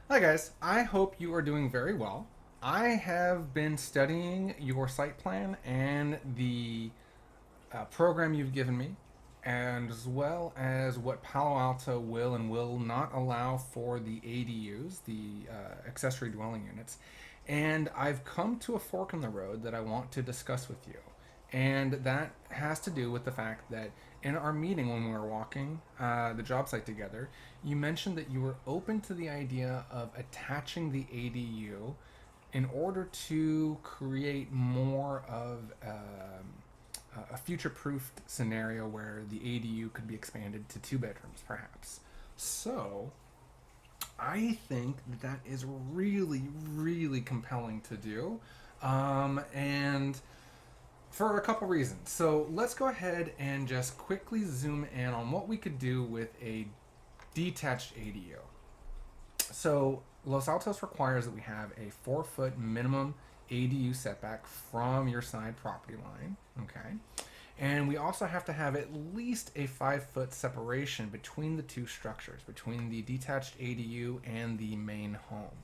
Hi, guys. I hope you are doing very well. I have been studying your site plan and the program you've given me, and as well as what Palo Alto will and will not allow for the ADUs, the accessory dwelling units. And I've come to a fork in the road that I want to discuss with you. And that has to do with the fact that in our meeting when we were walking the job site together, you mentioned that you were open to the idea of attaching the ADU in order to create more of a future-proofed scenario where the ADU could be expanded to two bedrooms, perhaps. So, I think that is really, really compelling to do, and for a couple reasons. So, let's go ahead and just quickly zoom in on what we could do with a detached ADU. So Los Altos requires that we have a 4 foot minimum ADU setback from your side property line. Okay. And we also have to have at least a 5 foot separation between the two structures, between the detached ADU and the main home.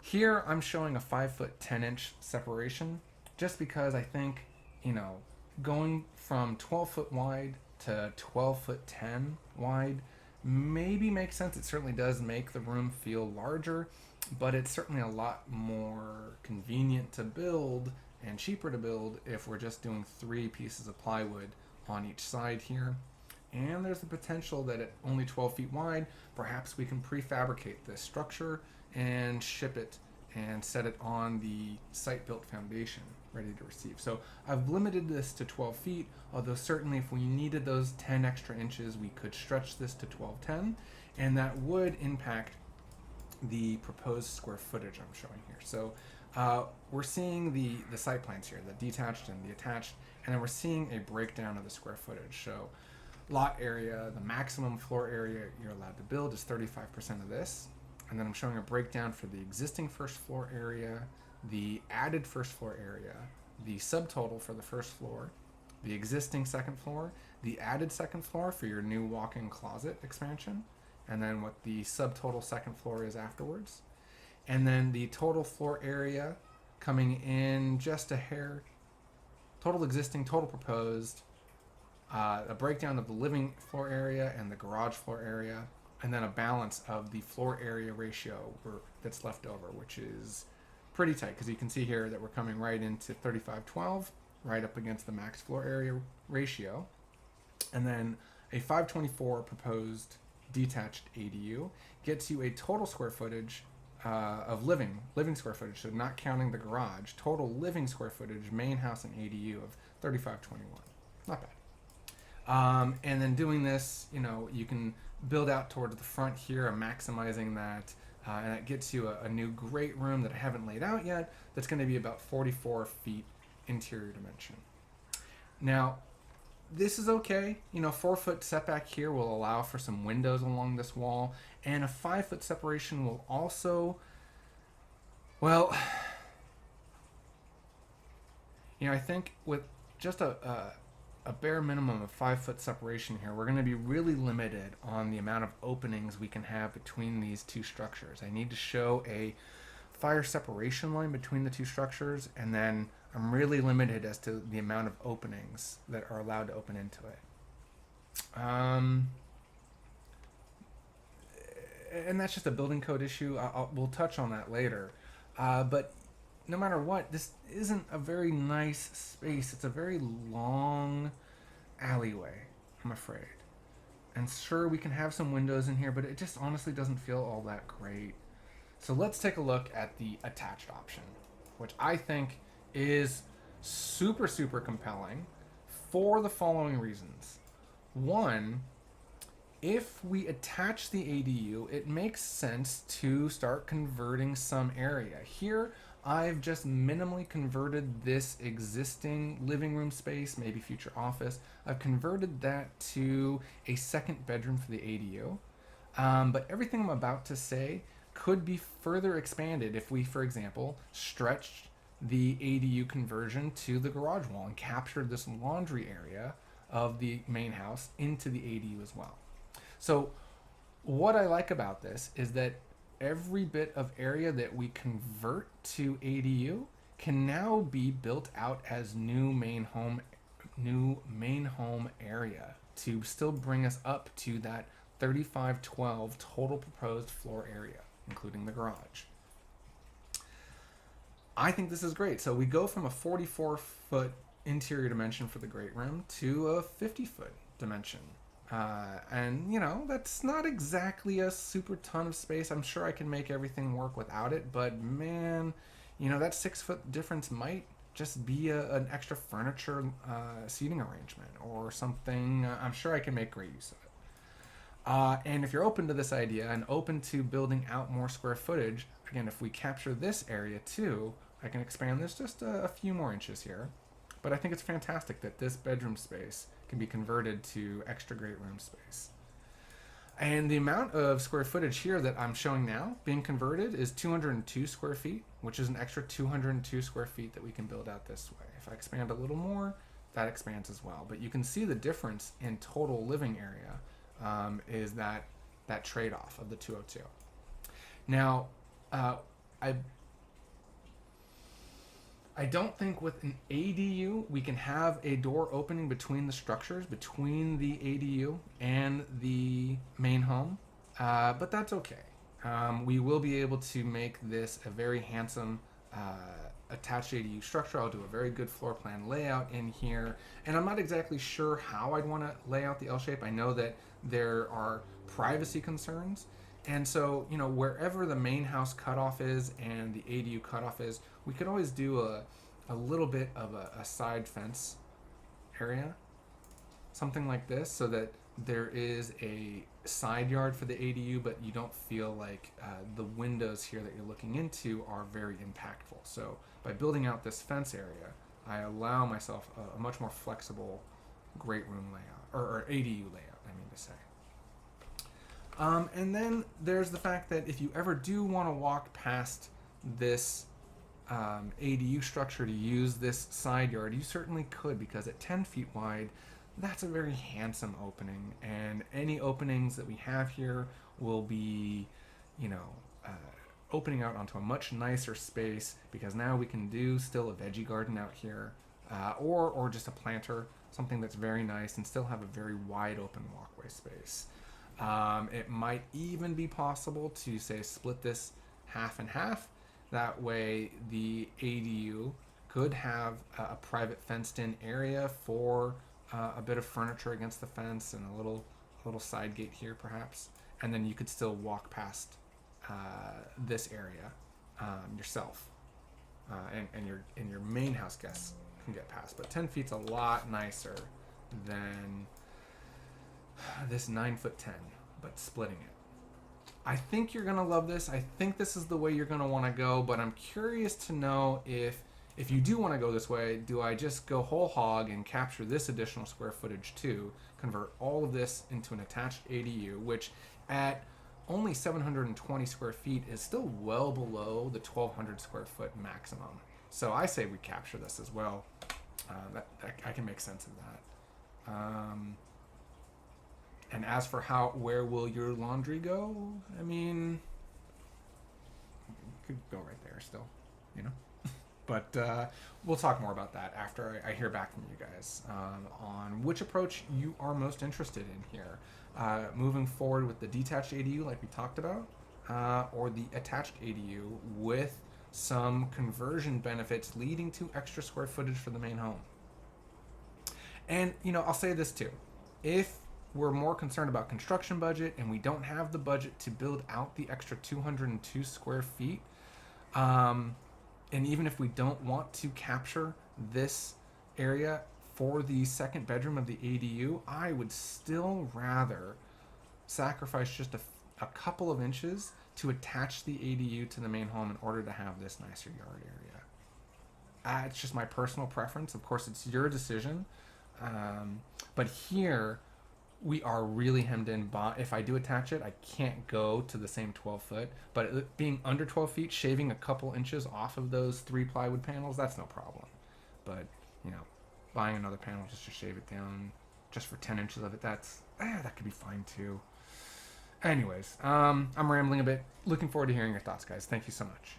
Here I'm showing a 5 foot 10 inch separation just because I think, you know, going from 12 foot wide to 12 foot 10 wide maybe makes sense. It certainly does make the room feel larger, but it's certainly a lot more convenient to build and cheaper to build if we're just doing three pieces of plywood on each side here. And there's the potential that at only 12 feet wide, perhaps we can prefabricate this structure and ship it and set it on the site built foundation ready to receive. So I've limited this to 12 feet, although certainly if we needed those 10 extra inches, we could stretch this to 1210, and that would impact the proposed square footage I'm showing here. So we're seeing the site plans here, the detached and the attached, and then we're seeing a breakdown of the square footage. So lot area, the maximum floor area you're allowed to build is 35% of this. And then I'm showing a breakdown for the existing first floor area, the added first floor area, the subtotal for the first floor, the existing second floor, the added second floor for your new walk-in closet expansion, and then what the subtotal second floor is afterwards. And then the total floor area coming in just a hair, total existing, total proposed, a breakdown of the living floor area and the garage floor area, and then a balance of the floor area ratio that's left over, which is pretty tight because you can see here that we're coming right into 3512, right up against the max floor area ratio. And then a 524 proposed detached ADU gets you a total square footage of living square footage, so not counting the garage, total living square footage, main house and ADU of 3521. Not bad. And then doing this, you can build out towards the front here, maximizing that, and that gets you a new great room that I haven't laid out yet. That's going to be about 44 feet interior dimension. Now, this is okay. 4 foot setback here will allow for some windows along this wall, and a 5 foot separation will also, well, I think with just a bare minimum of 5 foot separation here, we're going to be really limited on the amount of openings we can have between these two structures. I need to show a fire separation line between the two structures, and then I'm really limited as to the amount of openings that are allowed to open into it. And that's just a building code issue. We'll touch on that later. But no matter what, this isn't a very nice space. It's a very long alleyway, I'm afraid. And sure, we can have some windows in here, but it just honestly doesn't feel all that great. So let's take a look at the attached option, which I think is super, super compelling for the following reasons. One, if we attach the ADU, it makes sense to start converting some area. Here, I've just minimally converted this existing living room space, maybe future office. I've converted that to a second bedroom for the ADU. But everything I'm about to say could be further expanded if we, for example, stretched the ADU conversion to the garage wall and captured this laundry area of the main house into the ADU as well. So what I like about this is that every bit of area that we convert to ADU can now be built out as new main home area to still bring us up to that 3512 total proposed floor area, including the garage. I think this is great. So we go from a 44-foot interior dimension for the great room to a 50-foot dimension. And, that's not exactly a super ton of space. I'm sure I can make everything work without it, but man, that 6-foot difference might just be an extra furniture seating arrangement or something. I'm sure I can make great use of it. And if you're open to this idea and open to building out more square footage, again, if we capture this area too, I can expand this just a few more inches here. But I think it's fantastic that this bedroom space can be converted to extra great room space. And the amount of square footage here that I'm showing now being converted is 202 square feet, which is an extra 202 square feet that we can build out this way. If I expand a little more, that expands as well. But you can see the difference in total living area is that trade-off of the 202. Now, I don't think with an ADU we can have a door opening between the structures, between the ADU and the main home, but that's okay. We will be able to make this a very handsome attached ADU structure. I'll do a very good floor plan layout in here, and I'm not exactly sure how I'd want to lay out the L shape. I know that there are privacy concerns, and so wherever the main house cutoff is and the ADU cutoff is, we could always do a little bit of a side fence area, something like this, so that there is a side yard for the ADU, but you don't feel like the windows here that you're looking into are very impactful. So by building out this fence area, I allow myself a much more flexible great room layout, or ADU layout, I mean to say. And then there's the fact that if you ever do want to walk past this ADU structure to use this side yard, you certainly could, because at 10 feet wide, that's a very handsome opening, and any openings that we have here will be, opening out onto a much nicer space, because now we can do still a veggie garden out here, or just a planter, something that's very nice, and still have a very wide open walkway space. It might even be possible to, say, split this half and half. That way the ADU could have a private fenced-in area for a bit of furniture against the fence and a little side gate here, perhaps. And then you could still walk past this area yourself, and your main house guests can get past. But 10 feet's a lot nicer than this 9'10", but splitting it. I think you're gonna love this. I think this is the way you're gonna want to go, but I'm curious to know if you do want to go this way, do I just go whole hog and capture this additional square footage too, convert all of this into an attached ADU, which at only 720 square feet is still well below the 1,200 square foot maximum. So I say we capture this as well. That I can make sense of that. And as for where will your laundry go? I mean, it could go right there still, But we'll talk more about that after I hear back from you guys on which approach you are most interested in here. Moving forward with the detached ADU like we talked about, or the attached ADU with some conversion benefits leading to extra square footage for the main home. And, I'll say this too. If we're more concerned about construction budget and we don't have the budget to build out the extra 202 square feet, and even if we don't want to capture this area for the second bedroom of the ADU, I would still rather sacrifice just a couple of inches to attach the ADU to the main home in order to have this nicer yard area. It's just my personal preference. Of course, it's your decision. But here, we are really hemmed in. If I do attach it, I can't go to the same 12 foot. But being under 12 feet, shaving a couple inches off of those 3 plywood panels, that's no problem. But, buying another panel just to shave it down just for 10 inches of it, that could be fine too. Anyways, I'm rambling a bit. Looking forward to hearing your thoughts, guys. Thank you so much.